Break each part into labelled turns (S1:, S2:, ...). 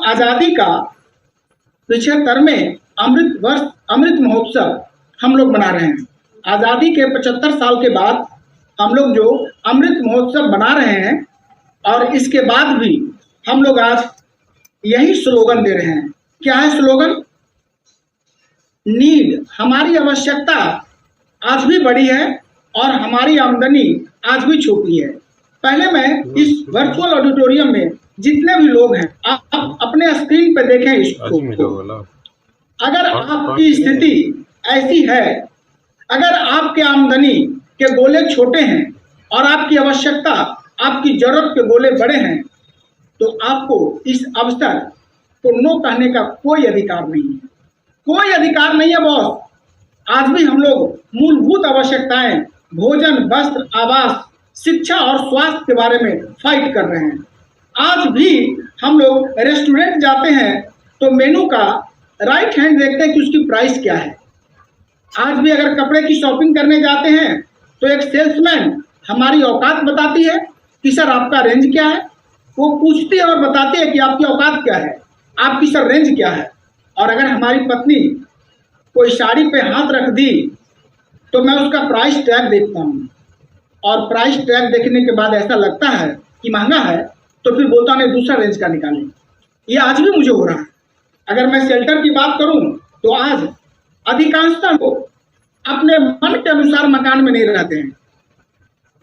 S1: आजादी का 75वें अमृत महोत्सव हम लोग मना रहे हैं। आजादी के 75 साल के बाद हम लोग जो अमृत महोत्सव मना रहे हैं, और इसके बाद भी हम लोग आज यही स्लोगन दे रहे हैं। क्या है स्लोगन? नीड, हमारी आवश्यकता आज भी बड़ी है और हमारी आमदनी आज भी छोटी है। पहले मैं इस वर्चुअल ऑडिटोरियम में जितने भी लोग हैं, आप अपने स्क्रीन पे देखें इसको। अगर आपकी स्थिति ऐसी है, अगर आपके आमदनी के गोले छोटे हैं और आपकी आवश्यकता, आपकी जरूरत के गोले बड़े हैं, तो आपको इस अवसर को नो कहने का कोई अधिकार नहीं है। कोई अधिकार नहीं है बॉस। आज भी हम लोग मूलभूत आवश्यकताएं, भोजन, वस्त्र, आवास, शिक्षा और स्वास्थ्य के बारे में फाइट कर रहे हैं। आज भी हम लोग रेस्टोरेंट जाते हैं तो मेनू का राइट हैंड देखते हैं कि उसकी प्राइस क्या है। आज भी अगर कपड़े की शॉपिंग करने जाते हैं तो एक सेल्समैन हमारी औकात बताती है कि सर आपका रेंज क्या है। वो पूछती है और बताती है कि आपकी औकात क्या है, आपकी सर रेंज क्या है। और अगर हमारी पत्नी कोई साड़ी पे हाथ रख दी तो मैं उसका प्राइस टैग देखता हूँ, और प्राइस टैग देखने के बाद ऐसा लगता है कि महंगा है, तो फिर बोलता नहीं दूसरा रेंज का निकालें। ये आज भी मुझे हो रहा है। अगर मैं शेल्टर की बात करूं तो आज अधिकांशतः लोग अपने मन के अनुसार मकान में नहीं रहते हैं।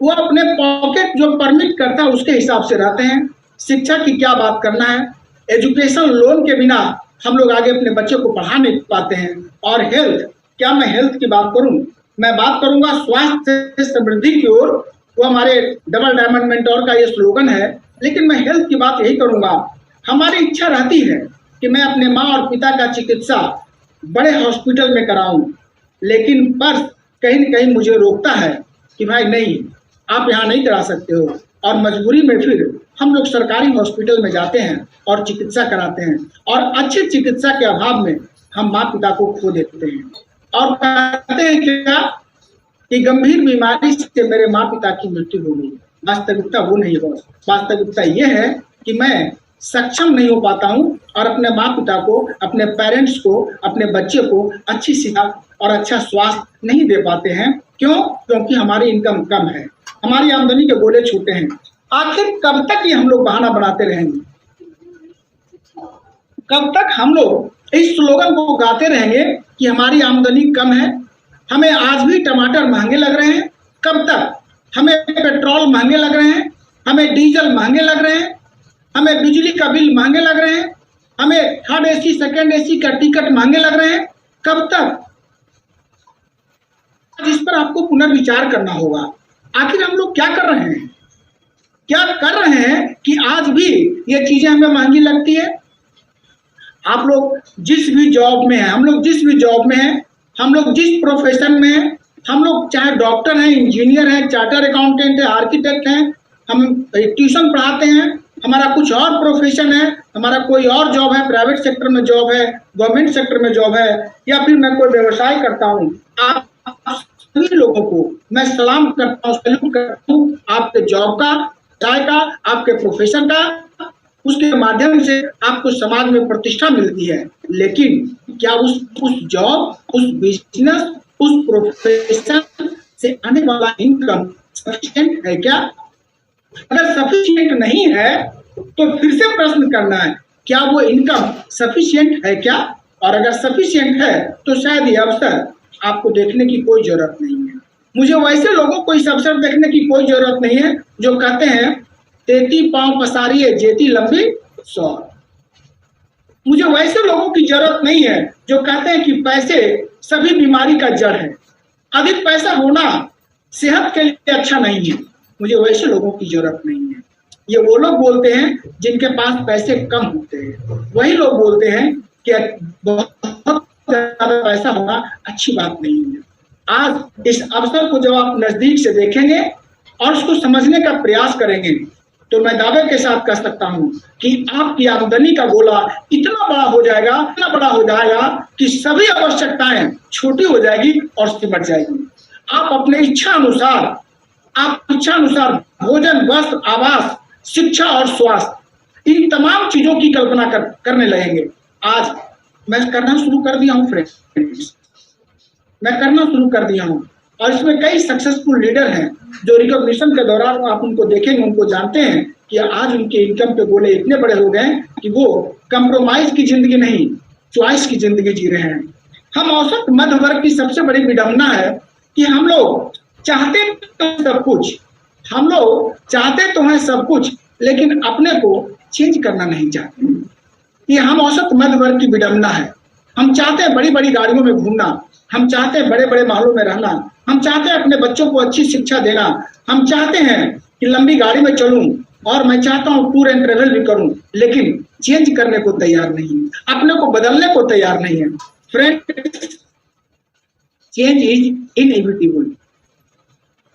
S1: वो अपने पॉकेट जो परमिट करता है उसके हिसाब से रहते हैं। शिक्षा की क्या बात करना है, एजुकेशन लोन के बिना हम लोग आगे अपने बच्चे को पढ़ा नहीं पाते हैं। और हेल्थ, क्या मैं हेल्थ की बात करूं? मैं बात करूंगा स्वास्थ्य से समृद्धि की ओर। वो हमारे डबल डायमंड मेंटोर का ये स्लोगन है। लेकिन मैं हेल्थ की बात यही करूंगा। हमारी इच्छा रहती है कि मैं अपने माँ और पिता का चिकित्सा बड़े हॉस्पिटल में कराऊं, लेकिन पर्स कहीं न कहीं मुझे रोकता है कि भाई नहीं, आप यहाँ नहीं करा सकते हो। और मजबूरी में फिर हम लोग सरकारी हॉस्पिटल में जाते हैं और चिकित्सा कराते हैं, और अच्छी चिकित्सा के अभाव में हम माँ पिता को खो देते हैं और कहते हैं क्या कि गंभीर बीमारी से मेरे माँ पिता की मृत्यु हो गई। वास्तविकता वो नहीं है। वास्तविकता ये है कि मैं सक्षम नहीं हो पाता हूँ और अपने माँ पिता को, अपने पेरेंट्स को, अपने बच्चे को अच्छी शिक्षा और अच्छा स्वास्थ्य नहीं दे पाते हैं। क्यों? क्योंकि हमारी इनकम कम है, हमारी आमदनी के गोले छोटे हैं। आखिर कब तक ये हम लोग बहाना बनाते रहेंगे? कब तक हम लोग इस स्लोगन को गाते रहेंगे कि हमारी आमदनी कम है, हमें आज भी टमाटर महंगे लग रहे हैं? कब तक? हमें पेट्रोल महंगे लग रहे हैं, हमें डीजल महंगे लग रहे हैं, हमें बिजली का बिल महंगे लग रहे हैं, हमें थर्ड एसी सेकंड एसी का टिकट महंगे लग रहे हैं? कब तक? इस पर आपको पुनर्विचार करना होगा। आखिर हम लोग क्या कर रहे हैं? क्या कर रहे हैं कि आज भी ये चीजें हमें महंगी लगती है? आप लोग जिस भी जॉब में हैं, हम लोग जिस भी जॉब में हैं, हम लोग जिस प्रोफेशन में हैं, हम लोग चाहे डॉक्टर हैं, इंजीनियर हैं, चार्टर अकाउंटेंट है, आर्किटेक्ट हैं, हम ट्यूशन पढ़ाते हैं, हमारा कुछ और प्रोफेशन है, हमारा कोई और जॉब है, प्राइवेट सेक्टर में जॉब है, गवर्नमेंट सेक्टर में जॉब है, या फिर मैं कोई व्यवसाय करता हूँ। आप सभी लोगों को मैं सलाम करता हूँ, सैल्यूट करता हूँ आपके जॉब का, चाहे का, आपके प्रोफेशन का। उसके माध्यम से आपको समाज में प्रतिष्ठा मिलती है। लेकिन क्या उस जॉब, उस बिजनेस, उस प्रोफेशन से आने वाला इनकम सफिशिएंट है क्या? अगर सफिशिएंट नहीं है तो फिर से प्रश्न करना है, क्या वो इनकम सफिशिएंट है क्या? और अगर सफिशिएंट है तो शायद ये अवसर आपको देखने की कोई जरूरत नहीं है। मुझे वैसे लोगों को इस अवसर देखने की कोई जरूरत नहीं है जो कहते हैं 33 पांव पसारिए जेती लंबी 100। मुझे वैसे लोगों की जरूरत नहीं है जो कहते हैं कि पैसे सभी बीमारी का जड़ है, अधिक पैसा होना सेहत के लिए अच्छा नहीं है। मुझे वैसे लोगों की जरूरत नहीं है। ये वो लोग बोलते हैं जिनके पास पैसे कम होते हैं। वही लोग बोलते हैं कि बहुत ज्यादा पैसा होना अच्छी बात नहीं है। आज इस अवसर को जब आप नजदीक से देखेंगे और उसको समझने का प्रयास करेंगे तो मैं दावे के साथ कह सकता हूं कि आपकी आमदनी का गोला इतना बड़ा हो जाएगा कि सभी आवश्यकताएं छोटी हो जाएगी और सिमट जाएगी। आप अपने इच्छा अनुसार भोजन, वस्त्र, आवास, शिक्षा और स्वास्थ्य इन तमाम चीजों की कल्पना करने लगेंगे। आज मैं करना शुरू कर दिया हूँ फ्रेंड्स, मैं करना शुरू कर दिया हूँ, और इसमें कई सक्सेसफुल लीडर हैं जो रिकॉग्निशन के दौरान आप उनको देखेंगे, उनको जानते हैं कि आज उनके इनकम के गोले इतने बड़े हो गए कि वो कंप्रोमाइज की जिंदगी नहीं, चॉइस की जिंदगी जी रहे हैं। हम औसत मध्य वर्ग की सबसे बड़ी विडंबना है कि हम लोग चाहते तो सब कुछ, हम लोग चाहते तो हैं सब कुछ, लेकिन अपने को चेंज करना नहीं चाहते। ये हम औसत मध्य वर्ग की विडंबना है। हम चाहते हैं बड़ी बड़ी गाड़ियों में घूमना, हम चाहते हैं बड़े बड़े महलों में रहना, हम चाहते हैं अपने बच्चों को अच्छी शिक्षा देना, हम चाहते हैं कि लंबी गाड़ी में चलूं, और मैं चाहता हूं टूर एंड ट्रेवल भी करूं, लेकिन चेंज करने को तैयार नहीं है, अपने को बदलने को तैयार नहीं है। Friends, change is inevitable,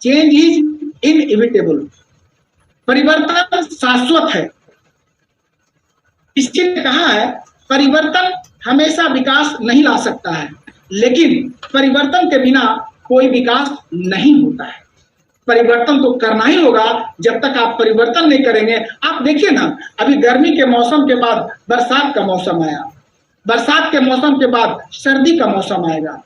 S1: change is inevitable. परिवर्तन शाश्वत है। किसी ने कहा है परिवर्तन हमेशा विकास नहीं ला सकता है, लेकिन परिवर्तन के बिना कोई विकास नहीं होता है। परिवर्तन तो करना ही होगा। जब तक आप परिवर्तन नहीं करेंगे, आप देखिए ना, अभी गर्मी के मौसम के बाद बरसात का मौसम आया, बरसात के मौसम के बाद सर्दी का मौसम आएगा,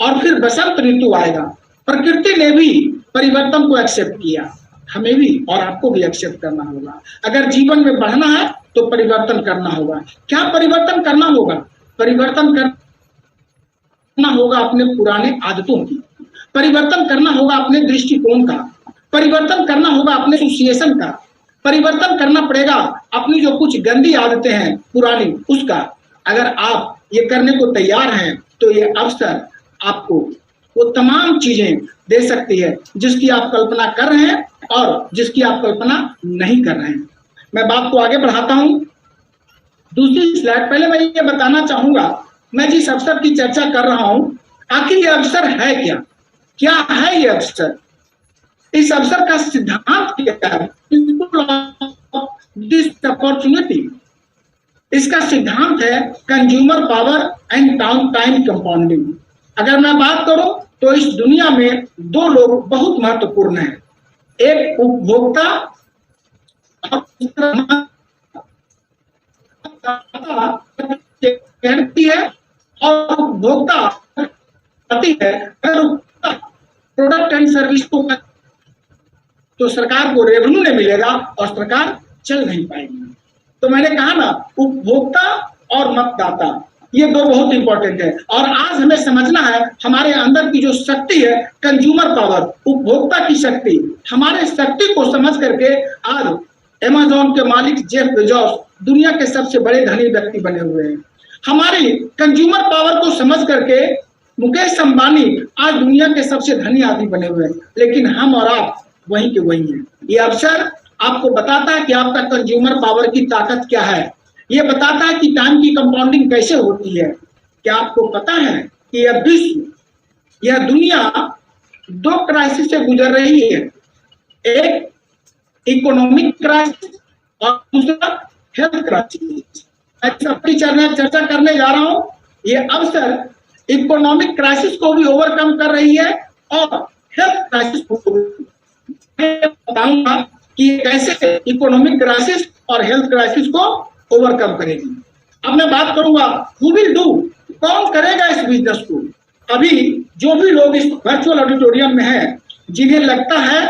S1: और फिर बसंत ऋतु आएगा। प्रकृति ने भी परिवर्तन को एक्सेप्ट किया, हमें भी और आपको भी एक्सेप्ट करना होगा। अगर जीवन में बढ़ना है तो परिवर्तन करना होगा। क्या परिवर्तन करना होगा? परिवर्तन करना होगा अपने पुराने आदतों की, परिवर्तन करना होगा अपने दृष्टिकोण का, परिवर्तन करना होगा अपने एसोसिएशन का, परिवर्तन करना पड़ेगा अपनी जो कुछ गंदी आदतें हैं पुरानी, उसका। अगर आप ये करने को तैयार हैं तो ये अवसर आपको वो तमाम चीजें दे सकती है जिसकी आप कल्पना कर रहे हैं और जिसकी आप कल्पना नहीं कर रहे हैं। मैं बात को आगे बढ़ाता हूं। दूसरी स्लाइड, पहले मैं ये बताना चाहूंगा, मैं जिस अवसर की चर्चा कर रहा हूं, आखिर ये अवसर है क्या? क्या है ये अवसर? इस अवसर का सिद्धांत क्या है? दिस अपॉर्चुनिटी, इसका सिद्धांत है consumer power and time compounding. अगर मैं बात करूं तो इस दुनिया में दो लोग बहुत महत्वपूर्ण हैं, एक उपभोक्ता और दूसरा है, और उपभोक्ता है। अगर प्रोडक्ट एंड सर्विस को तो सरकार को रेवेन्यू नहीं मिलेगा और सरकार चल नहीं पाएगी। तो मैंने कहा ना, उपभोक्ता और मतदाता, ये दो बहुत इंपॉर्टेंट है। और आज हमें समझना है हमारे अंदर की जो शक्ति है, कंज्यूमर पावर, उपभोक्ता की शक्ति, हमारे शक्ति को समझ करके आज अमेज़न के मालिक जेफ बेजोस दुनिया के सबसे बड़े धनी व्यक्ति बने हुए हैं। हमारी कंज्यूमर पावर को समझ करके मुकेश अंबानी आज दुनिया के सबसे धनी आदमी बने हुए हैं, लेकिन हम और आप वहीं के वहीं हैं। ये अवसर आपको बताता है कि आपका कंज्यूमर पावर की ताकत क्या है, ये बताता है कि टाइम की कंपाउंडिंग कैसे होती है। क्या आपको पता है कि यह विश्व, यह दुनिया दो क्राइसिस से गुजर रही है, एक इकोनॉमिक क्राइसिस और दूसरा हेल्थ क्राइसिस। मैं अपनी चर्चा करने जा रहा हूं। ये अवसर इकोनॉमिक क्राइसिस को भी ओवरकम कर रही है और हेल्थ क्राइसिस को बताऊंगा कि कैसे इकोनॉमिक क्राइसिस और हेल्थ क्राइसिस को ओवरकम करेगी। अब मैं बात करूंगा हु विल डू, कौन करेगा इस बिजनेस को। अभी जो भी लोग इस वर्चुअल ऑडिटोरियम में हैं, जिन्हें लगता है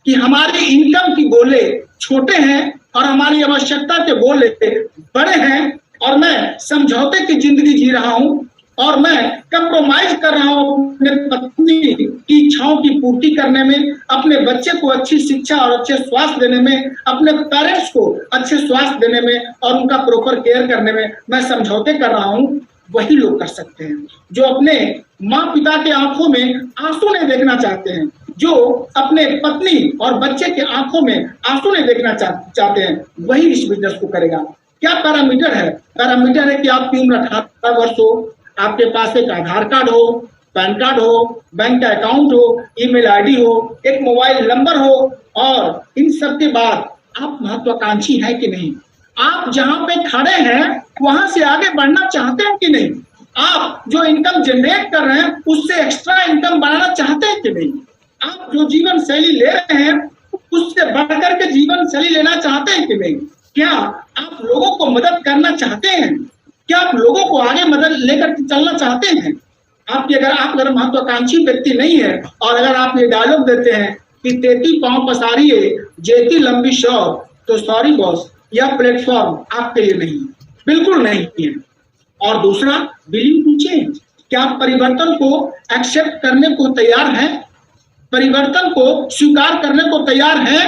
S1: कि हमारे इनकम की गोले छोटे हैं और हमारी आवश्यकता के गोले बड़े हैं, और मैं समझौते की जिंदगी जी रहा हूं और मैं कंप्रोमाइज कर रहा हूं अपने पत्नी की इच्छाओं की पूर्ति करने में, अपने बच्चे को अच्छी शिक्षा और अच्छे स्वास्थ्य देने में, अपने पेरेंट्स को अच्छे स्वास्थ्य देने में और उनका प्रॉपर केयर करने में मैं समझौते कर रहा हूं, वही लोग कर सकते हैं। जो अपने माँ पिता के आंखों में आंसू नहीं देखना चाहते हैं, जो अपने पत्नी और बच्चे के आंखों में आंसू नहीं देखना चाहते हैं, वही इस बिजनेस को करेगा। क्या पैरामीटर है? पैरामीटर है कि आपकी उम्र 18 वर्ष हो, आपके पास एक आधार कार्ड हो, पैन कार्ड हो, बैंक का अकाउंट हो, ईमेल आईडी हो, एक मोबाइल नंबर हो, और इन सब के बाद आप महत्वाकांक्षी हैं कि नहीं, आप जहां पे खड़े हैं वहां से आगे बढ़ना चाहते हैं कि नहीं, आप जो इनकम जनरेट कर रहे हैं उससे एक्स्ट्रा इनकम बढ़ाना चाहते हैं कि नहीं, आप जो जीवन शैली ले रहे हैं उससे बढ़कर के जीवन शैली लेना चाहते हैं कि नहीं। क्या आप लोगों को मदद करना चाहते हैं? क्या आप लोगों को आगे मदद लेकर चलना चाहते हैं? आप अगर महत्वाकांक्षी व्यक्ति नहीं है और अगर आप ये डायलॉग देते हैं कि 33 पांव पसारिए जेती लंबी शॉप, तो सॉरी बॉस, यह प्लेटफॉर्म आपके लिए नहीं, बिल्कुल नहीं है। और दूसरा, विलिंग टू चेंज, क्या आप परिवर्तन को एक्सेप्ट करने को तैयार हैं? परिवर्तन को स्वीकार करने को तैयार हैं?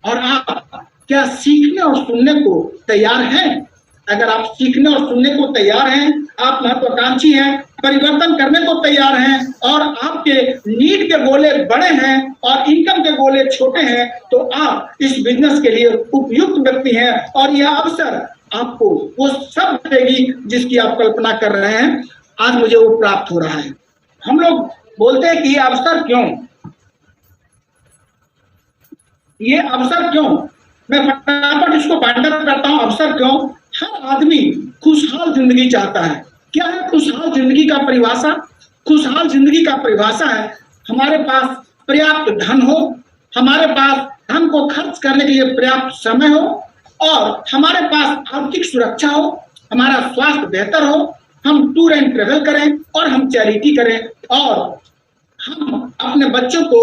S1: और आप क्या सीखने और सुनने को तैयार हैं? अगर आप सीखने और सुनने को तैयार हैं, आप महत्वाकांक्षी हैं, परिवर्तन करने को तैयार हैं और आपके नीड के गोले बड़े हैं और इनकम के गोले छोटे हैं, तो आप इस बिजनेस के लिए उपयुक्त व्यक्ति हैं और यह अवसर आपको वो सब देगी जिसकी आप कल्पना कर रहे हैं। आज मुझे वो प्राप्त हो रहा है। हम लोग बोलते हैं कि ये अवसर क्यों, ये अवसर क्यों, मैं फटाफट इसको बांटन करता हूं। अवसर क्यों? हर आदमी खुशहाल जिंदगी चाहता है। क्या है खुशहाल जिंदगी का परिभाषा? खुशहाल जिंदगी का परिभाषा है हमारे पास पर्याप्त धन हो, हमारे पास धन को खर्च करने के लिए पर्याप्त समय हो और हमारे पास आर्थिक सुरक्षा हो, हमारा स्वास्थ्य बेहतर हो, हम टूर एंड ट्रेवल करें और हम चैरिटी करें और हम अपने बच्चों को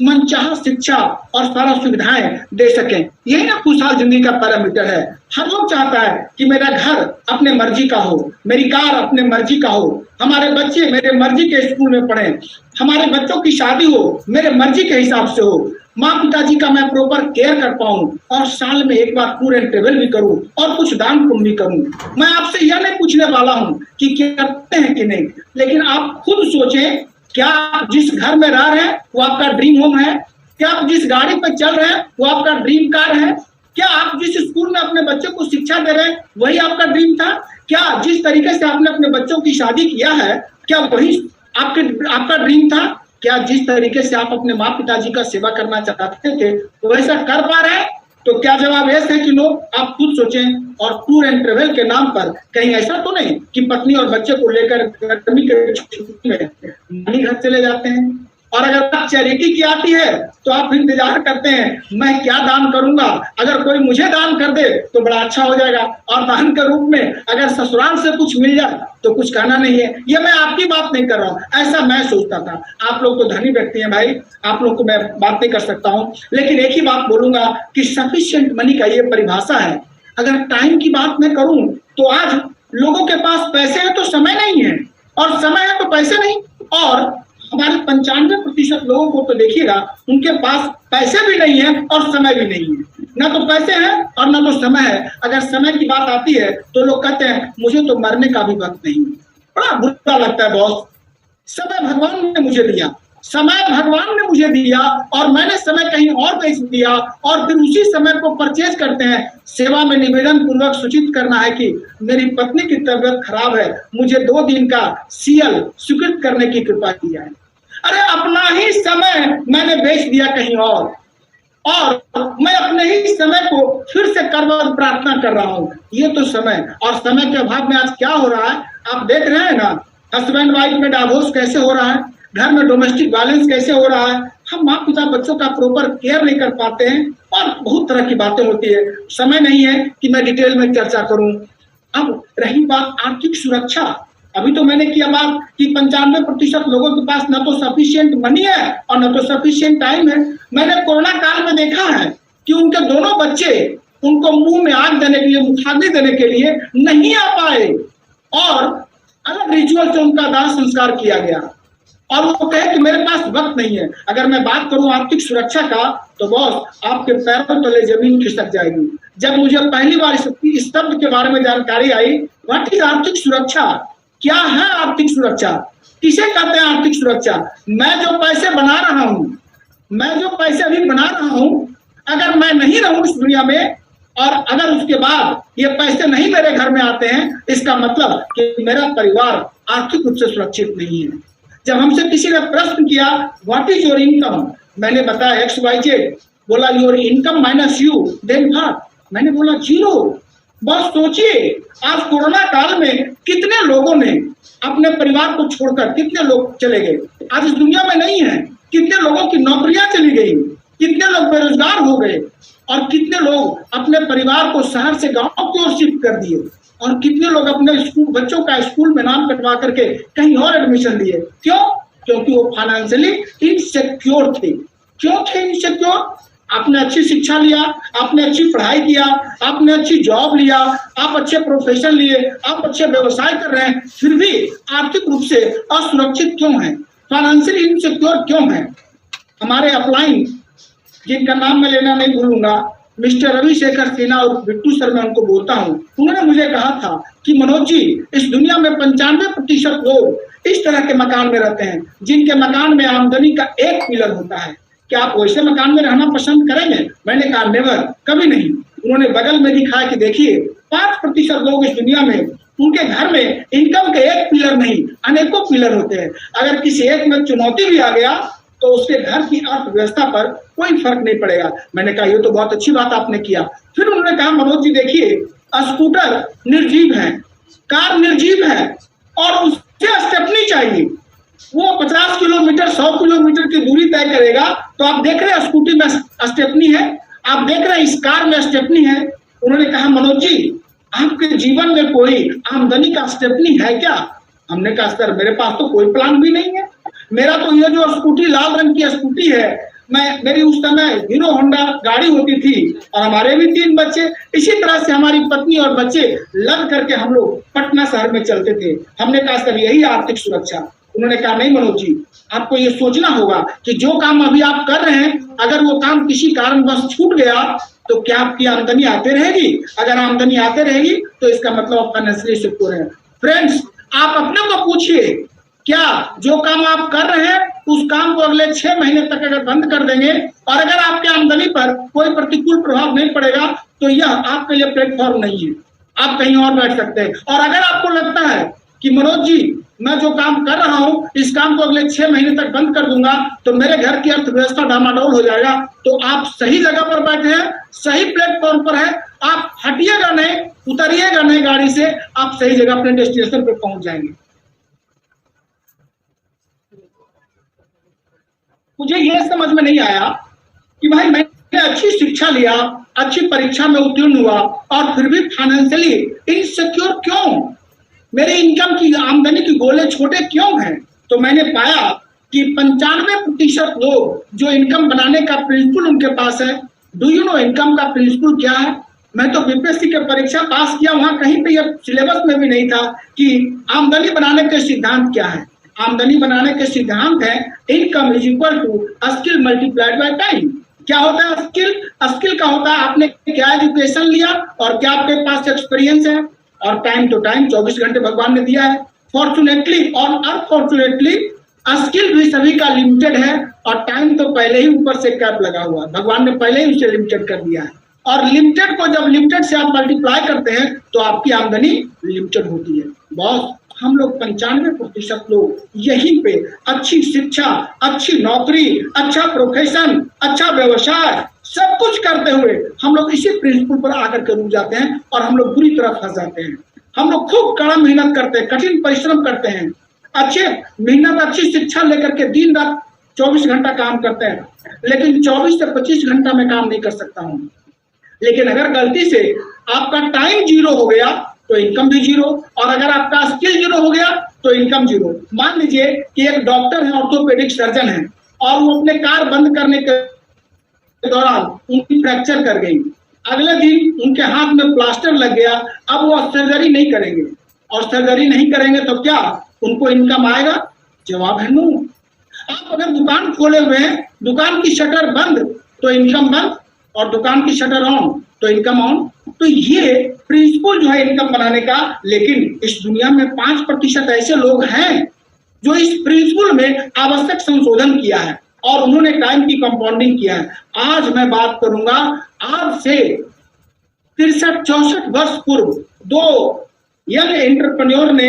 S1: मनचाहा शिक्षा और सारा सुविधाएं दे सकें। यही ना खुशहाल जिंदगी का पैरामीटर है। हर लोग चाहता है कि मेरा घर अपने मर्जी का हो, मेरी कार अपने मर्जी का हो, हमारे बच्चे मेरे मर्जी के स्कूल में पढ़ें, हमारे बच्चों की शादी हो मेरे मर्जी के हिसाब से हो, माँ पिताजी का मैं प्रॉपर केयर कर पाऊं और साल में एक बार टूर एंड ट्रेवल भी करूं और कुछ दान पुण्य भी करूं। मैं आपसे यह नहीं पूछने वाला हूं कि करते हैं कि नहीं, लेकिन आप खुद सोचें, क्या आप जिस घर में रह रहे हैं वो आपका ड्रीम होम है? क्या आप जिस गाड़ी पर चल रहे हैं वो आपका ड्रीम कार है? क्या आप जिस स्कूल में अपने बच्चों को शिक्षा दे रहे हैं वही आपका ड्रीम था? क्या जिस तरीके से आपने अपने बच्चों की शादी किया है क्या वही आपका ड्रीम था? क्या जिस तरीके से आप अपने माँ पिताजी का सेवा करना चाहते थे वो वैसा कर पा रहे हैं? तो क्या जवाब ऐसा है कि लोग, आप खुद सोचें। और टूर एंड ट्रेवल के नाम पर कहीं ऐसा तो नहीं कि पत्नी और बच्चे को लेकर गर्मी के छुट्टी में नानी घर चले जाते हैं? और अगर बात चैरिटी की आती है तो आप इंतजार करते हैं मैं क्या दान करूंगा, अगर कोई मुझे दान कर दे तो बड़ा अच्छा हो जाएगा, और दान के रूप में अगर ससुराल से कुछ मिल जाए तो कुछ कहना नहीं है। ये मैं आपकी बात नहीं कर रहा हूँ, ऐसा मैं सोचता था। आप लोग तो धनी व्यक्ति हैं भाई, आप लोग को मैं बात नहीं कर सकता हूँ, लेकिन एक ही बात बोलूंगा कि सफिशिएंट मनी का ये परिभाषा है। अगर टाइम की बात मैं करूं तो आज लोगों के पास पैसे हैं तो समय नहीं है, और समय है तो पैसे नहीं। और हमारे 95% लोगों को तो देखिएगा उनके पास पैसे भी नहीं है और समय भी नहीं है। ना तो पैसे हैं और ना तो समय है। अगर समय की बात आती है तो लोग कहते हैं मुझे तो मरने का भी वक्त नहीं। बड़ा बुरा लगता है बॉस। समय भगवान ने मुझे दिया, समय भगवान ने मुझे दिया और मैंने समय कहीं और बेच दिया और फिर उसी समय को परचेज करते हैं। सेवा में निवेदन पूर्वक सूचित करना है कि मेरी पत्नी की तबीयत खराब है, मुझे 2 दिन का सीएल स्वीकृत करने की कृपा की जाए। अरे अपना ही समय मैंने बेच दिया कहीं और मैं अपने ही समय को फिर से करवट प्रार्थना कर रहा हूँ। ये तो समय, और समय के अभाव में आज क्या हो रहा है आप देख रहे हैं ना। हस्बैंड वाइफ में डाइवोर्स कैसे हो रहा है, घर में डोमेस्टिक वायलेंस कैसे हो रहा है। हम माँ पिता बच्चों का प्रॉपर केयर नहीं कर पाते हैं और बहुत तरह की बातें होती है। समय नहीं है कि मैं डिटेल में चर्चा करूं। अब रही बात आर्थिक सुरक्षा, अभी तो मैंने किया बात कि 95% लोगों के पास न तो सफिशिएंट मनी है और न तो सफिशिएंट टाइम है। मैंने कोरोना काल में देखा है कि उनके दोनों बच्चे उनको मुंह में आग देने के लिए, मुखाग्नि देने के लिए नहीं आ पाए और अलग रिचुअल से उनका दाह संस्कार किया गया और वो कहे कि मेरे पास वक्त नहीं है। अगर मैं बात करूं आर्थिक सुरक्षा का तो बॉस आपके पैरों तले जमीन खिसक जाएगी। जब मुझे पहली बार इस शब्द के बारे में जानकारी आई, व्हाट इज आर्थिक सुरक्षा, क्या है आर्थिक सुरक्षा, किसे कहते हैं आर्थिक सुरक्षा। मैं जो पैसे बना रहा हूं, मैं जो पैसे अभी बना रहा हूं, अगर मैं नहीं रहूं इस दुनिया में और अगर उसके बाद ये पैसे नहीं मेरे घर में आते हैं, इसका मतलब कि मेरा परिवार आर्थिक रूप से सुरक्षित नहीं है। जब हमसे किसी ने प्रश्न किया व्हाट इज योर इनकम, मैंने बताया XYZ, बोला your income minus you, then what, मैंने बोला 0। बस सोचिए आज कोरोना काल में कितने लोगों ने अपने परिवार को छोड़कर, कितने लोग चले गए, आज इस दुनिया में नहीं है, कितने लोगों की नौकरियां चली गई, कितने लोग बेरोजगार हो गए और कितने लोग अपने परिवार को शहर से गांव की ओर शिफ्ट कर दिए और कितने लोग अपने स्कूल बच्चों का स्कूल में नाम कटवा करके कहीं और एडमिशन लिए। क्यों? क्योंकि वो फाइनेंशियली इनसिक्योर थे। क्यों थे इनसिक्योर? आपने अच्छी शिक्षा लिया, आपने अच्छी पढ़ाई किया, आपने अच्छी जॉब लिया, आप अच्छे प्रोफेशन लिए, आप अच्छे व्यवसाय कर रहे हैं, फिर भी आर्थिक रूप से असुरक्षित क्यों हैं? फाइनेंशियली इनसिक्योर क्यों हैं? हमारे अपलाइन, जिनका नाम मैं लेना नहीं भूलूंगा, मिस्टर रविशेखर सिन्हा और बिट्टू सर, मैं उनको बोलता हूं, उन्होंने मुझे कहा था कि मनोज जी, इस दुनिया में 95% लोग इस तरह के मकान में रहते हैं जिनके मकान में आमदनी का एक पिलर होता है। क्या आप वैसे मकान में रहना पसंद करेंगे? मैंने कहा नेवर, कभी नहीं। उन्होंने बगल में दिखाया कि देखिए 5% लोग इस दुनिया में, उनके घर में इनकम के एक पिलर नहीं, अनेकों पिलर होते हैं। अगर किसी एक में चुनौती भी आ गया तो उसके घर की अर्थव्यवस्था पर कोई फर्क नहीं पड़ेगा। मैंने कहा ये तो बहुत अच्छी बात आपने किया। फिर उन्होंने कहा मनोज जी देखिए, स्कूटर निर्जीव है, कार निर्जीव है और उससे स्टेपनी चाहिए। वो 50 किलोमीटर 100 किलोमीटर की दूरी तय करेगा तो आप देख रहे हैं स्कूटी में स्टेपनी है, आप देख रहे हैं इस कार में स्टेपनी है। उन्होंने कहा मनोज जी आपके जीवन में कोई आमदनी का स्टेपनी है क्या? हमने कहा सर मेरे पास तो कोई प्लान भी नहीं है। मेरा तो ये जो स्कूटी लाल रंग की स्कूटी है, मेरी उस समय हीरो होंडा गाड़ी होती थी और हमारे भी 3 बच्चे, इसी तरह से हमारी पत्नी और बच्चे लग करके हम लोग पटना शहर में चलते थे। हमने कहा सर यही आर्थिक सुरक्षा। उन्होंने कहा नहीं मनोज जी, आपको ये सोचना होगा कि जो काम अभी आप कर रहे हैं, अगर वो काम किसी कारणवश छूट गया तो क्या आपकी आमदनी आते रहेगी? अगर आमदनी आते रहेगी तो इसका मतलब आप फाइनेंशियली सिक्योर है। फ्रेंड्स, आप अपने को पूछिए, क्या जो काम आप कर रहे हैं उस काम को अगले 6 महीने तक अगर बंद कर देंगे और अगर आपके आमदनी पर कोई प्रतिकूल प्रभाव नहीं पड़ेगा तो यह आपके लिए प्लेटफॉर्म नहीं है, आप कहीं और बैठ सकते हैं। और अगर आपको लगता है कि मनोज जी मैं जो काम कर रहा हूं इस काम को अगले 6 महीने तक बंद कर दूंगा तो मेरे घर की अर्थव्यवस्था डामाडोल हो जाएगा, तो आप सही जगह पर बैठे हैं, सही प्लेटफॉर्म पर है। आप हटिएगा नहीं, उतरिएगा नहीं गाड़ी से, आप सही जगह अपने डेस्टिनेशन पर पहुंच जाएंगे। मुझे यह समझ में नहीं आया कि भाई मैंने अच्छी शिक्षा लिया, अच्छी परीक्षा में उत्तीर्ण हुआ और फिर भी फाइनेंशियली इनसिक्योर क्यों? मेरे इनकम की, आमदनी की गोले छोटे क्यों हैं? तो मैंने पाया कि 95% लोग जो इनकम बनाने का प्रिंसिपल उनके पास है। डू यू नो इनकम का प्रिंसिपल क्या है? मैं तो बीपीएससी की परीक्षा पास किया, वहां कहीं पे यह सिलेबस में भी नहीं था कि आमदनी बनाने के सिद्धांत क्या है। आमदनी बनाने के सिद्धांत है income is equal to skill multiplied by time. क्या होता है स्किल? स्किल का होता है आपने क्या एजुकेशन लिया और क्या आपके पास एक्सपीरियंस है, और टाइम टू टाइम 24 घंटे भगवान ने दिया है। फॉर्चुनेटली और अनफॉर्चुनेटली स्किल भी सभी का लिमिटेड है और टाइम तो पहले ही ऊपर से कैप लगा हुआ है, भगवान ने पहले ही उसे लिमिटेड कर दिया है। और लिमिटेड को जब लिमिटेड से आप मल्टीप्लाई करते हैं तो आपकी आमदनी लिमिटेड होती है। बॉस, हम लोग 95% लोग यहीं पे अच्छी शिक्षा, अच्छी नौकरी, अच्छा प्रोफेशन, अच्छा व्यवसाय सब कुछ करते हुए हम लोग इसी प्रिंसिपल पर आकर के रुक जाते हैं और हम लोग बुरी तरह फंस जाते हैं। हम लोग खूब कड़ा मेहनत करते हैं, कठिन परिश्रम करते हैं, अच्छे मेहनत, अच्छी शिक्षा लेकर के दिन रात 24 घंटा काम करते हैं, लेकिन 24 से 25 घंटा में काम नहीं कर सकता हूँ। लेकिन अगर गलती से आपका टाइम 0 हो गया तो इनकम भी 0, और अगर आपका स्किल 0 हो गया तो इनकम 0। मान लीजिए कि एक डॉक्टर है, ऑर्थोपेडिक सर्जन है, और वो अपने कार बंद करने के दौरान उनकी फ्रैक्चर कर गई, अगले दिन उनके हाथ में प्लास्टर लग गया, अब वो सर्जरी नहीं करेंगे, और सर्जरी नहीं करेंगे तो क्या उनको इनकम आएगा? जवाब है नो। आप अगर दुकान खोले हुए हैं, दुकान की शटर बंद तो इनकम बंद, और दुकान की शटर ऑन तो इनकम ऑन। तो ये प्रिंसिपल जो है इनकम बनाने का, लेकिन इस दुनिया में 5% ऐसे लोग हैं जो इस प्रिंसिपल में आवश्यक संशोधन किया है और उन्होंने टाइम की कंपाउंडिंग किया है। आज मैं बात करूंगा आज से 63-64 वर्ष पूर्व 2 यंग एंटरप्रेन्योर ने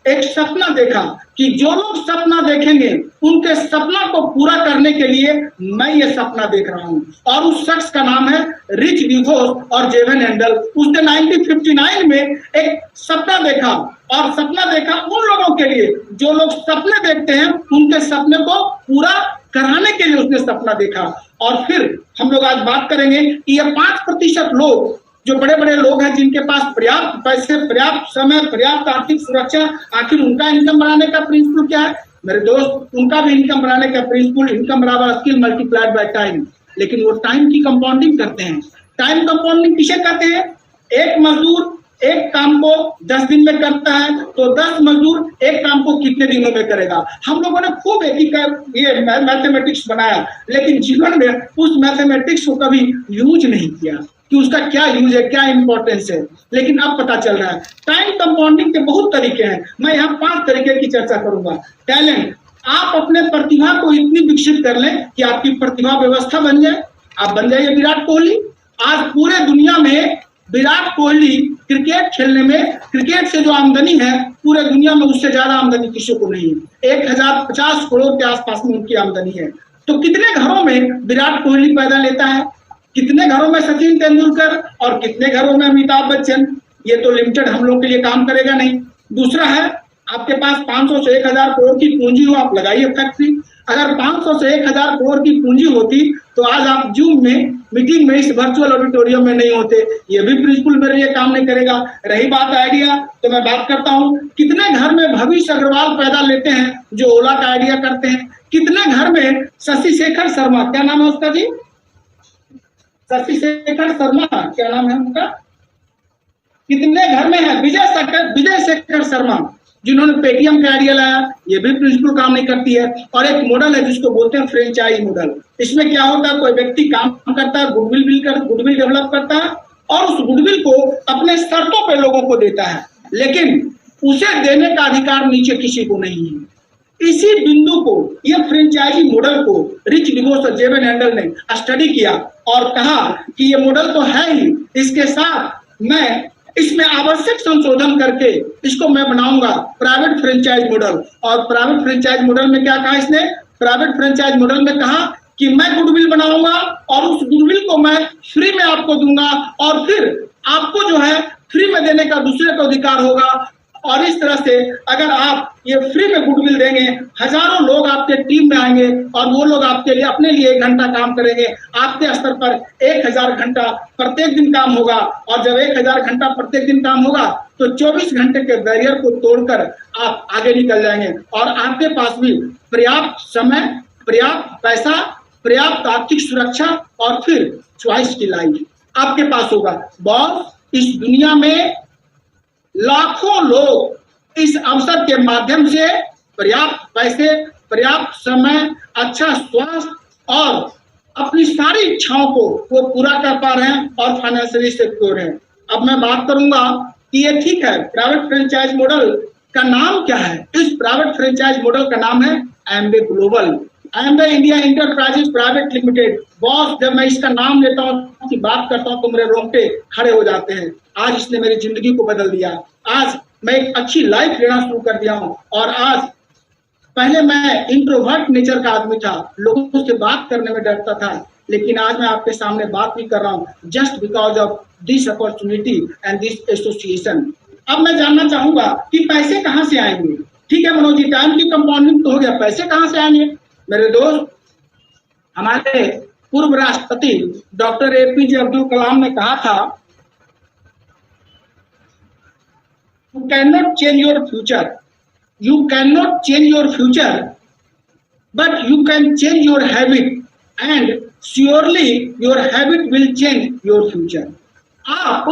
S1: एक सपना देखा कि जो लोग सपना देखेंगे उनके सपना को पूरा करने के लिए मैं ये सपना देख रहा हूं, और उस शख्स का नाम है रिच डिवोस और जेवन हैंडल। उसने 1959 में एक सपना देखा, और सपना देखा उन लोगों के लिए जो लोग सपने देखते हैं, उनके सपने को पूरा कराने के लिए उसने सपना देखा। और फिर हम लोग आज बात करेंगे कि ये 5% लोग जो बड़े बड़े लोग हैं, जिनके पास पर्याप्त पैसे, पर्याप्त समय, पर्याप्त आर्थिक सुरक्षा, आखिर उनका इनकम बढ़ाने का प्रिंसिपल क्या है मेरे दोस्त? उनका भी इनकम बढ़ाने का प्रिंसिपल इनकम बराबर स्किल मल्टीप्लाइड बाय टाइम। लेकिन वो टाइम की कंपाउंडिंग करते हैं। टाइम कंपाउंडिंग किसे कहते हैं? एक मजदूर एक काम को 10 दिन में करता है, तो 10 मजदूर एक काम को कितने दिनों में करेगा? हम लोगों ने खूब ये मैथमेटिक्स बनाया, लेकिन जीवन में उस मैथमेटिक्स को कभी यूज नहीं किया कि उसका क्या यूज है, क्या इंपॉर्टेंस है। लेकिन अब पता चल रहा है टाइम कंपाउंडिंग के बहुत तरीके हैं। मैं यहाँ 5 तरीके की चर्चा करूंगा। टैलेंट, आप अपने प्रतिभा को इतनी विकसित कर लें कि आपकी प्रतिभा व्यवस्था बन जाए, आप बन जाइए विराट कोहली। आज पूरे दुनिया में विराट कोहली क्रिकेट खेलने में, क्रिकेट से जो आमदनी है पूरे दुनिया में उससे ज्यादा आमदनी किसी को नहीं है। 1050 करोड़ के आसपास में उनकी आमदनी है। तो कितने घरों में विराट कोहली पैदा लेता है, कितने घरों में सचिन तेंदुलकर, और कितने घरों में अमिताभ बच्चन? ये तो लिमिटेड हम लोग के लिए काम करेगा नहीं। दूसरा है, आपके पास 500 से 1000 करोड़ की पूंजी हो, आप लगाइए फैक्ट्री। अगर 500 से 1000 करोड़ की पूंजी होती तो आज आप जूम में मीटिंग में इस वर्चुअल ऑडिटोरियम में नहीं होते। ये भी प्रिंसिपल मेरे लिए काम नहीं करेगा। रही बात आइडिया, तो मैं बात करता हूँ कितने घर में भविष्य अग्रवाल पैदा लेते हैं जो ओला का आइडिया करते हैं। कितने घर में शशि शेखर शर्मा, क्या नाम है उसका जी? शशि शेखर शर्मा, क्या नाम है उनका? कितने घर में है विजय शेखर शर्मा, जिन्होंने पेटीएम का आइडिया लाया। ये भी प्रिंसिपल काम नहीं करती है। और एक मॉडल है जिसको बोलते हैं फ्रेंचाइज मॉडल। इसमें क्या होता है, कोई व्यक्ति काम करता है, गुडविल डेवलप करता है, और उस गुडविल को अपने शर्तों पे लोगों को देता है, लेकिन उसे देने का अधिकार नीचे किसी को नहीं है। इसी बिंदु को, ये फ्रेंचाइजी मॉडल को रिच डिवोस और जेवन हैंडल ने स्टडी किया और कहा कि ये मॉडल तो है ही, इसके साथ मैं इसमें आवश्यक संशोधन करके इसको मैं बनाऊंगा प्राइवेट फ्रेंचाइज मॉडल। और प्राइवेट फ्रेंचाइज मॉडल में क्या कहा इसने? प्राइवेट फ्रेंचाइज मॉडल में कहा कि मैं गुडविल बनाऊंगा और उस गुडविल को मैं फ्री में आपको दूंगा, और फिर आपको जो है फ्री में देने का दूसरे को अधिकार होगा। और इस तरह से अगर आप ये फ्री में गुडविल देंगे, हजारों लोग आपके टीम में आएंगे और वो लोग आपके लिए अपने लिए 1 घंटा काम करेंगे। आपके स्तर पर 1000 घंटा प्रत्येक दिन काम होगा, और जब 1000 घंटा प्रत्येक दिन काम होगा तो 24 घंटे के बैरियर को तोड़कर आप आगे निकल जाएंगे, और आपके पास भी पर्याप्त समय, पर्याप्त पैसा, पर्याप्त आर्थिक सुरक्षा और फिर चॉइस की लाइफ आपके पास होगा। बॉस, इस दुनिया में लाखों लोग इस अवसर के माध्यम से पर्याप्त पैसे, पर्याप्त समय, अच्छा स्वास्थ्य और अपनी सारी इच्छाओं को वो पूरा कर पा रहे हैं और फाइनेंशियली सिक्योर हैं। अब मैं बात करूंगा कि ये ठीक है, प्राइवेट फ्रेंचाइज मॉडल का नाम क्या है? इस प्राइवेट फ्रेंचाइज मॉडल का नाम है Amway global, Amway India enterprises private limited. Boss, जब मैं इसका नाम लेता हूँ कि बात करता हूँ तो मेरे रोंगटे खड़े हो जाते हैं। आज इसने मेरी जिंदगी को बदल दिया। आज मैं एक अच्छी लाइफ लेना शुरू कर दिया हूँ। और आज, पहले मैं इंट्रोवर्ट नेचर का आदमी था, लोगों से बात करने में डरता था, लेकिन आज मैं आपके सामने बात भी कर रहा हूँ just because of this opportunity and this association. अब मैं जानना चाहूंगा कि पैसे कहाँ से आएंगे? ठीक है मनोज जी, टाइम की कंपाउंडिंग तो हो गया, पैसे कहाँ से आएंगे? मेरे दोस्त, हमारे पूर्व राष्ट्रपति डॉक्टर एपीजे अब्दुल कलाम ने कहा था, You cannot change your future. You cannot change your future, but you can change your habit, and surely your habit will change your future. आप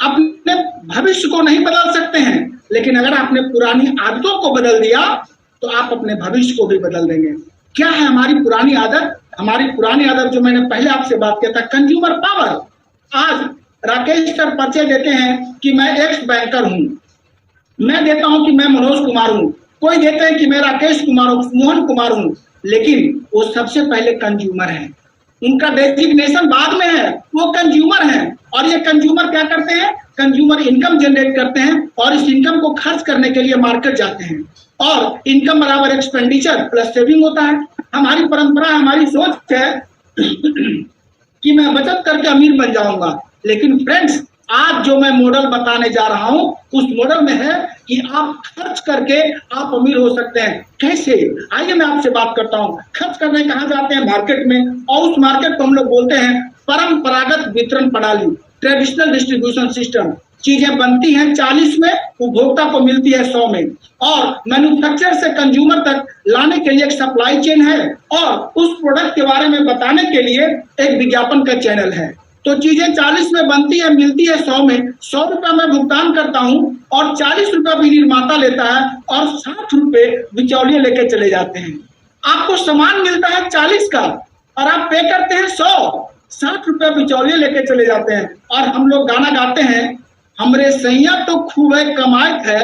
S1: अपने भविष्य को नहीं बदल सकते हैं, लेकिन अगर आपने पुरानी आदतों को बदल दिया तो आप अपने भविष्य को भी बदल देंगे। क्या है हमारी पुरानी आदत? हमारी पुरानी आदत जो मैंने पहले आपसे बात किया था, कंज्यूमर पावर। आज राकेश सर परिचय देते हैं कि मैं एक्स बैंकर हूं, मैं देता हूं कि मैं मनोज कुमार हूं, कोई देते हैं कि मैं राकेश कुमार हूं, मोहन कुमार हूं, लेकिन वो सबसे पहले कंज्यूमर हैं। उनका डेजिग्नेशन बाद में है, वो कंज्यूमर हैं। और ये कंज्यूमर क्या करते हैं? कंज्यूमर इनकम जनरेट करते हैं और इस इनकम को खर्च करने के लिए मार्केट जाते हैं और इनकम बराबर एक्सपेंडिचर प्लस सेविंग होता है। हमारी परंपरा, हमारी सोच है कि मैं बचत करके अमीर बन जाऊंगा, लेकिन फ्रेंड्स आज जो मैं मॉडल बताने जा रहा हूं उस मॉडल में है कि आप खर्च करके आप अमीर हो सकते हैं। कैसे? आइए मैं आपसे बात करता हूं। खर्च करने कहां जाते हैं? मार्केट में, और उस मार्केट को हम लोग बोलते हैं परंपरागत वितरण प्रणाली, ट्रेडिशनल डिस्ट्रीब्यूशन सिस्टम। चीजें बनती हैं 40 में, उपभोक्ता को मिलती है 100 में, और मैन्युफैक्चर से कंज्यूमर तक लाने के लिए एक सप्लाई चेन है और उस प्रोडक्ट के बारे में बताने के लिए एक विज्ञापन का चैनल है। तो चीजें 40 में बनती है, मिलती है 100 में। 100 रुपया मैं भुगतान करता हूं और 40 रुपया भी निर्माता लेता है और 60 रुपए बिचौलिए लेके चले जाते हैं। आपको सामान मिलता है 40 का और आप पे करते हैं 100, 60 रुपया बिचौलिए लेके चले जाते हैं। और हम लोग गाना गाते हैं, हमरे सैया तो खूबे कमाए थे,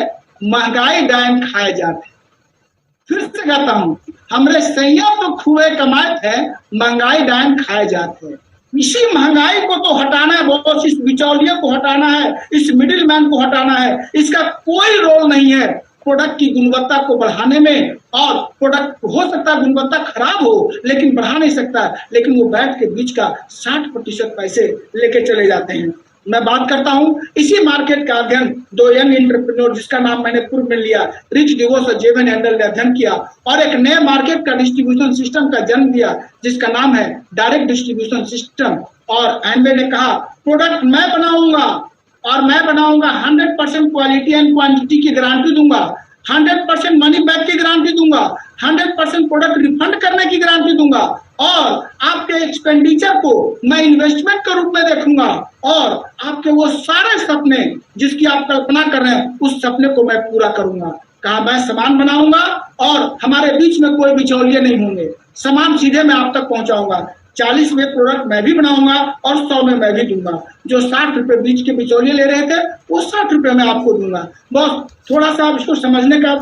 S1: महंगाई डायन खाए जाते। फिर से गाता हूं, हमरे सैया तो खूबे कमाए थे, महंगाई डायन खाए जाते। इसी महंगाई को तो हटाना है बॉस, इस बिचौलिए को हटाना है, इस मिडिल मैन को हटाना है। इसका कोई रोल नहीं है प्रोडक्ट की गुणवत्ता को बढ़ाने में, और प्रोडक्ट हो सकता है गुणवत्ता खराब हो लेकिन बढ़ा नहीं सकता, लेकिन वो बैठ के बीच का 60% पैसे लेके चले जाते हैं। मैं बात करता हूं इसी मार्केट का अध्ययन दो यंग एंटरप्रेन्योर, जिसका नाम मैंने पूर्व में लिया, रिच डिवोर्स और जेवन हैंडल ने अध्ययन किया और एक नए मार्केट का डिस्ट्रीब्यूशन सिस्टम का जन्म दिया जिसका नाम है डायरेक्ट डिस्ट्रीब्यूशन सिस्टम। और एनवे ने कहा प्रोडक्ट मैं बनाऊंगा और मैं बनाऊंगा 100% क्वालिटी एंड क्वांटिटी की गारंटी दूंगा, 100% मनी बैक की गारंटी दूंगा, 100% प्रोडक्ट रिफंड करने की गारंटी दूंगा, और आपके एक्सपेंडिचर को मैं इन्वेस्टमेंट के रूप में देखूंगा, और आपके वो सारे सपने जिसकी आप कल्पना कर रहे हैं उस सपने को मैं पूरा करूंगा। कहा मैं सामान बनाऊंगा और हमारे बीच में कोई बिचौलिए नहीं होंगे, सामान सीधे मैं आप तक पहुंचाऊंगा। 40 में प्रोडक्ट मैं भी बनाऊंगा और 100 में मैं भी दूंगा। जो 60 रुपए बीच के बिचौलिए ले रहे थे वो 60 रुपए मैं आपको दूंगा। बस थोड़ा सा आप इसको समझने का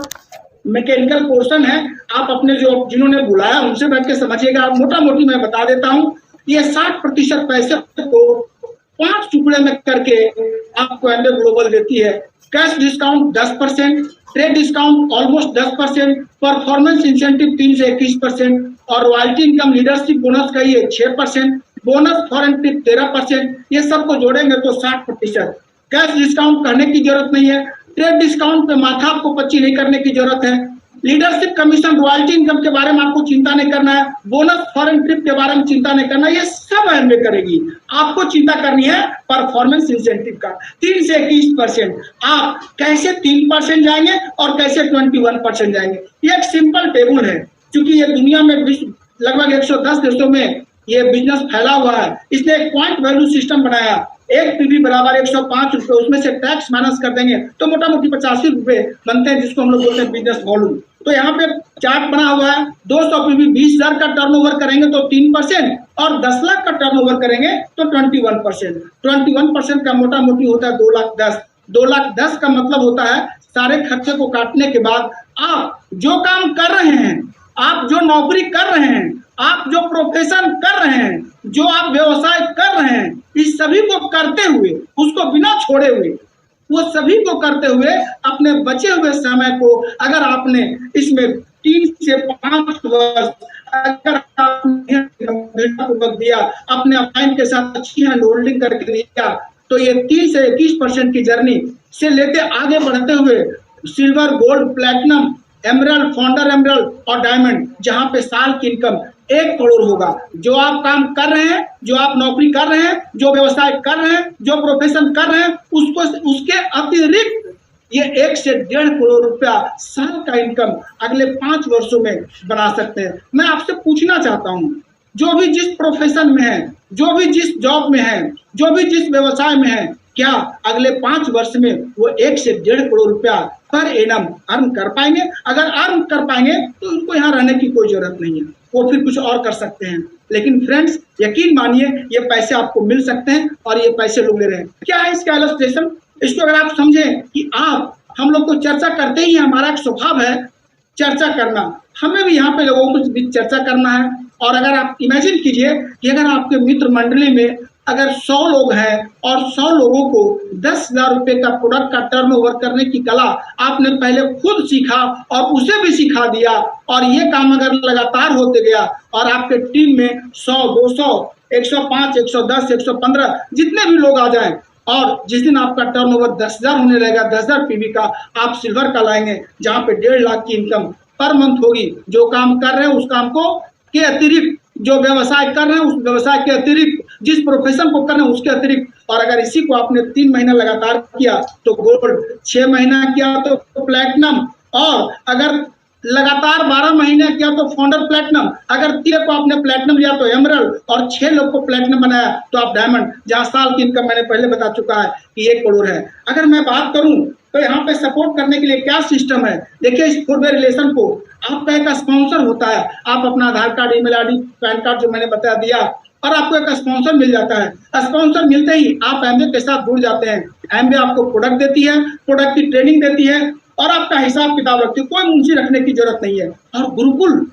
S1: मैकेनिकल पोर्शन है, आप अपने जो जिन्होंने बुलाया उनसे बैठ के समझिएगा। आप मोटा मोटी मैं बता देता हूँ, ये 60% पैसे को 5 टुकड़े में करके आपको एनवे ग्लोबल देती है। Cash discount 10%, trade discount almost 10%, performance incentive 3 से 21%, और रॉयल्टी इनकम लीडरशिप बोनस का ये 6%, बोनस फॉरेन ट्रिप 13%। ये सबको जोड़ेंगे तो 60%। कैश डिस्काउंट करने की जरूरत नहीं है, ट्रेड डिस्काउंट पे माथा आपको पच्ची नहीं करने की जरूरत है, लीडरशिप कमीशन रॉयल्टी इनकम के बारे में आपको चिंता नहीं करना है, बोनस फॉरेन ट्रिप के बारे में चिंता नहीं करना, ये सब एनवे करेगी। आपको चिंता करनी है परफॉर्मेंस इंसेंटिव का 3 से 21%। आप कैसे 3% जाएंगे और कैसे 21% जाएंगे, ये एक सिंपल टेबल है। क्योंकि ये दुनिया में लगभग 110 देशों में ये बिजनेस फैला हुआ है। इसने एक पॉइंट वैल्यू सिस्टम बनाया, एक पीवी बराबर 105 रुपए, उसमें से टैक्स माइनस कर देंगे तो मोटा मोटी 85 रुपए बनते हैं, जिसको हम लोग बोलते हैं बिजनेस वॉल्यूम। तो यहाँ पे चार्ट बना हुआ है, 200 पीवी 20,000 का टर्नओवर करेंगे तो 3%, और 10 लाख का टर्नओवर करेंगे तो 21%। 21% का मोटा मोटी होता है 2,10,000। 2,10,000 का मतलब होता है सारे खर्चे को काटने के बाद आप जो काम कर रहे हैं, आप जो नौकरी कर रहे हैं, आप जो प्रोफेशन कर रहे हैं, जो आप व्यवसाय कर रहे हैं, इस सभी को करते हुए, उसको बिना छोड़े हुए, वो सभी को करते हुए अपने बचे हुए समय को अगर आपने इसमें 3 से 5 वर्ष अगर आपने दिया, अपने अपलाइन के साथ अच्छी हैंड होल्डिंग करके दिया, तो ये 30 से 21% की जर्नी से लेते आगे बढ़ते हुए silver, gold, platinum, emerald, founder emerald और डायमंड, जहां पे साल की इनकम 1 करोड़ होगा। जो आप काम कर रहे हैं, जो आप नौकरी कर रहे हैं, जो व्यवसाय कर रहे हैं, जो प्रोफेशन कर रहे हैं, उसको उसके अतिरिक्त ये 1 से 1.5 करोड़ रुपया साल का इनकम अगले 5 वर्षों में बना सकते हैं। मैं आपसे पूछना चाहता हूँ, जो भी जिस प्रोफेशन में है, जो भी जिस जॉब में है, जो भी जिस व्यवसाय में है, क्या अगले 5 वर्ष में वो 1 से 1.5 करोड़ रुपया पर एनम अर्न कर पाएंगे? अगर अर्न कर पाएंगे तो उनको यहाँ रहने की कोई जरूरत नहीं है, वो फिर कुछ और कर सकते हैं। लेकिन फ्रेंड्स यकीन मानिए ये पैसे आपको मिल सकते हैं और ये पैसे लोग ले रहे हैं। क्या है इसका इलस्ट्रेशन? इसको अगर आप समझें कि हम लोग को चर्चा करते ही हमारा एक स्वभाव है चर्चा करना, हमें भी यहाँ पे लोगों के बीच चर्चा करना है। और अगर आप इमेजिन कीजिए कि अगर आपके मित्र मंडली में अगर 100 लोग हैं और 100 लोगों को 10,000 रुपए का प्रोडक्ट का टर्नओवर करने की कला आपने पहले खुद सीखा और उसे भी सिखा दिया, और ये काम अगर लगातार होते गया और आपके टीम में 100, 200, 105, 110, 115 जितने भी लोग आ जाएं, और जिस दिन आपका टर्नओवर 10,000 होने लगेगा, 10,000 पीवी का, आप सिल्वर का लाएंगे जहां पे 1.5 लाख की इनकम पर मंथ होगी। जो काम कर रहे हैं उस काम को के अतिरिक्त, जो व्यवसाय कर रहे हैं उस व्यवसाय के अतिरिक्त, जिस प्रोफेशन को कर रहे हैं उसके अतिरिक्त। और अगर इसी को आपने 3 महीना लगातार किया तो गोल्ड, 6 महीना किया तो प्लैटिनम, और अगर लगातार 12 महीने किया तो फाउंडर प्लैटिनम, अगर 3 को आपने प्लैटिनम लिया तो एमरल्ड, और 6 लोग को प्लैटिनम बनाया तो आप डायमंड, जहां साल की इनकम मैंने पहले बता चुका है कि 1 करोड़ है। अगर मैं बात करूं तो यहाँ पे सपोर्ट करने के लिए क्या सिस्टम है, देखिए इस फॉरवे रिलेशन को आपका एक स्पॉन्सर होता है। आप अपना Aadhaar card, email ID, PAN card जो मैंने बता दिया, और आपको एक स्पॉन्सर मिल जाता है। स्पॉन्सर मिलते ही आप एमबीए के साथ जुड़ जाते हैं। एमबीए आपको प्रोडक्ट देती है, प्रोडक्ट की ट्रेनिंग देती है, और आपका हिसाब किताब रखती है, कोई मुंशी रखने की जरूरत नहीं है। और गुरुकुल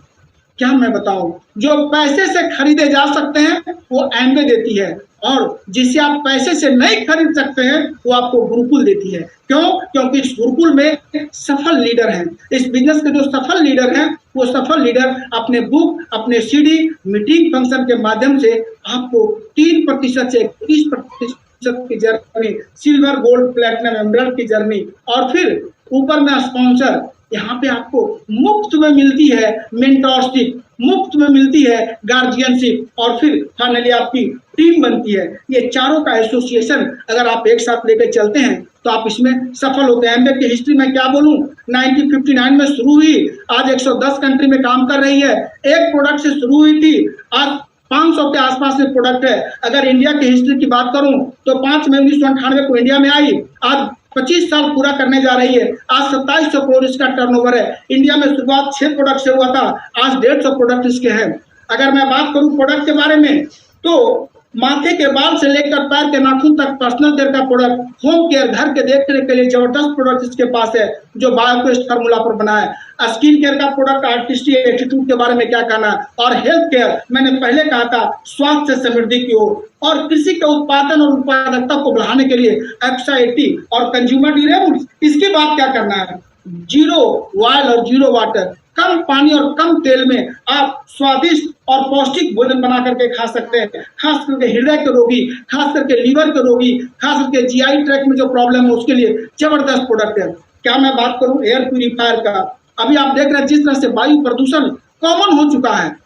S1: क्या मैं बताऊं, जो पैसे से खरीदे जा सकते हैं वो एमबीए देती है, और जिसे आप पैसे से नहीं खरीद सकते हैं वो आपको गुरुकुल देती है। क्यों? क्योंकि इस गुरुकुल में सफल लीडर हैं। इस बिजनेस के जो सफल लीडर हैं वो सफल लीडर अपने बुक, अपने सीडी, मीटिंग फंक्शन के माध्यम से आपको 3% से 21% की journey, silver, gold, platinum, emerald की जर्नी, और फिर ऊपर में स्पॉन्सर, यहाँ पे आपको मुफ्त में मिलती है मेंटरशिप, मुफ्त में मिलती है गार्जियनशिप, और फिर फाइनली आपकी टीम बनती है। ये चारों का एसोसिएशन अगर आप एक साथ लेकर चलते हैं तो आप इसमें सफल होते हैं। एमबीए की हिस्ट्री में क्या बोलूं, 1959 में शुरू हुई, आज 110 कंट्री में काम कर रही है। एक प्रोडक्ट से शुरू हुई थी, आज 500 के आसपास में प्रोडक्ट है। अगर इंडिया की हिस्ट्री की बात करूं तो 5 मई 1998 को इंडिया में आई, आज 25 साल पूरा करने जा रही है। आज 2700 करोड़ इसका टर्नओवर है। इंडिया में शुरुआत 6 प्रोडक्ट से हुआ था, आज 150 प्रोडक्ट इसके हैं। अगर मैं बात करूं प्रोडक्ट के बारे में तो माथे के बाल से लेकर पैर के नाखून तक पर्सनल केयर का प्रोडक्ट, होम केयर, घर के देखने के लिए जबरदस्त प्रोडक्ट इसके पास है जो बायोक्वेस्ट फार्मूला पर बना है। स्किन केयर का प्रोडक्ट, आर्टिस्टिक एटीट्यूड के बारे में क्या कहना है, और हेल्थ केयर मैंने पहले कहा था, स्वास्थ्य से समृद्धि की ओर, और कृषि के उत्पादन और उत्पादकता को बढ़ाने के लिए एक्साइटी और कंज्यूमर ड्यूरेबल्स, इसकी बात क्या करना है, जीरो ऑयल और जीरो वाटर, कम पानी और कम तेल में आप स्वादिष्ट और पौष्टिक भोजन बना करके खा सकते हैं। खास करके हृदय के रोगी, खास करके लीवर के रोगी, खास करके जीआई ट्रैक में जो प्रॉब्लम है उसके लिए जबरदस्त प्रोडक्ट है। क्या मैं बात करूं एयर प्यूरिफायर का, अभी आप देख रहे हैं जिस तरह से वायु प्रदूषण कॉमन हो चुका है।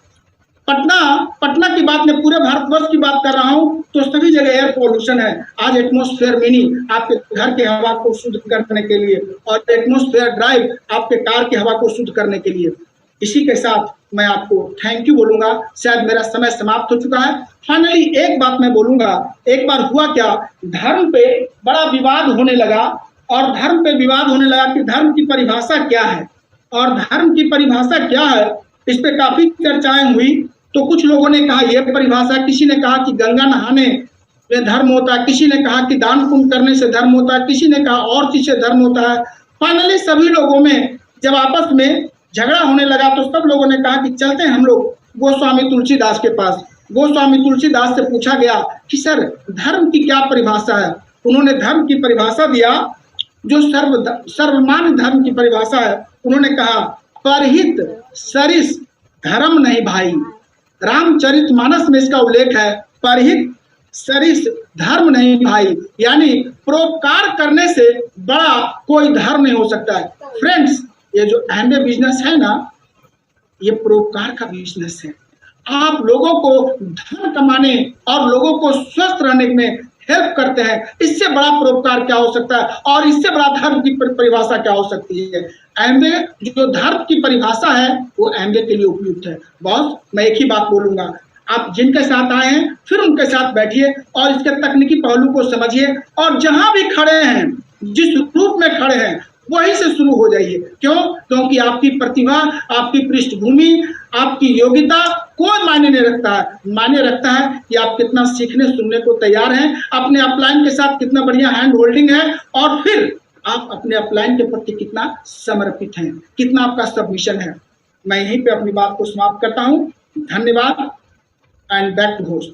S1: पटना की बात, मैं पूरे भारतवर्ष की बात कर रहा हूं तो सभी जगह एयर पोल्यूशन है। आज एटमॉस्फेयर मिनी आपके घर के हवा को शुद्ध करने के लिए, और एटमॉस्फेयर ड्राइव आपके कार की हवा को शुद्ध करने के लिए। इसी के साथ मैं आपको थैंक यू बोलूंगा, शायद मेरा समय समाप्त हो चुका है। फाइनली एक बात मैं बोलूंगा, एक बार हुआ क्या, धर्म पे बड़ा विवाद होने लगा, और धर्म पे विवाद होने लगा कि धर्म की परिभाषा क्या है, और धर्म की परिभाषा क्या है, इस पे काफी चर्चाएं हुई। तो कुछ लोगों ने कहा यह परिभाषा, किसी ने कहा कि गंगा नहाने में धर्म होता है, किसी ने कहा कि दान पुण्य करने से धर्म होता है, किसी ने कहा और चीज से धर्म होता है। फाइनली सभी लोगों में जब आपस में झगड़ा होने लगा तो सब लोगों ने कहा कि चलते हैं हम लोग गोस्वामी तुलसीदास के पास। गोस्वामी तुलसीदास से पूछा गया कि सर धर्म की क्या परिभाषा है। उन्होंने धर्म की परिभाषा दिया जो सर्वमान्य धर्म की परिभाषा है। उन्होंने कहा परहित सरिस धर्म नहीं भाई। रामचरितमानस में इसका उल्लेख है, परहित सरिस धर्म नहीं भाई, यानी परोपकार करने से बड़ा कोई धर्म नहीं हो सकता है। फ्रेंड्स, ये जो एमबीए बिजनेस है ना, ये परोपकार का बिजनेस है। आप लोगों को धन कमाने और लोगों को स्वस्थ रहने में हेल्प करते हैं, इससे बड़ा परोपकार क्या हो सकता है, और इससे बड़ा धर्म की परिभाषा क्या हो सकती है। एमबीए जो धर्म की परिभाषा है वो एमबीए के लिए उपयुक्त है। बॉस, मैं एक ही बात बोलूंगा, आप जिनके साथ आए हैं फिर उनके साथ बैठिए और इसके तकनीकी पहलू को समझिए, और जहां भी खड़े हैं, जिस रूप में खड़े हैं वहीं से शुरू हो जाइए। क्यों? क्योंकि आपकी प्रतिभा, आपकी पृष्ठभूमि, आपकी योग्यता कोई मायने नहीं रखता है। मायने रखता है कि आप कितना सीखने सुनने को तैयार हैं, अपने अपलाइन के साथ कितना बढ़िया हैंड होल्डिंग है, और फिर आप अपने अपलाइन के प्रति कितना समर्पित हैं, कितना आपका सबमिशन है। मैं यहीं पे अपनी बात को समाप्त करता हूं। धन्यवाद एंड बैक टू होस्ट।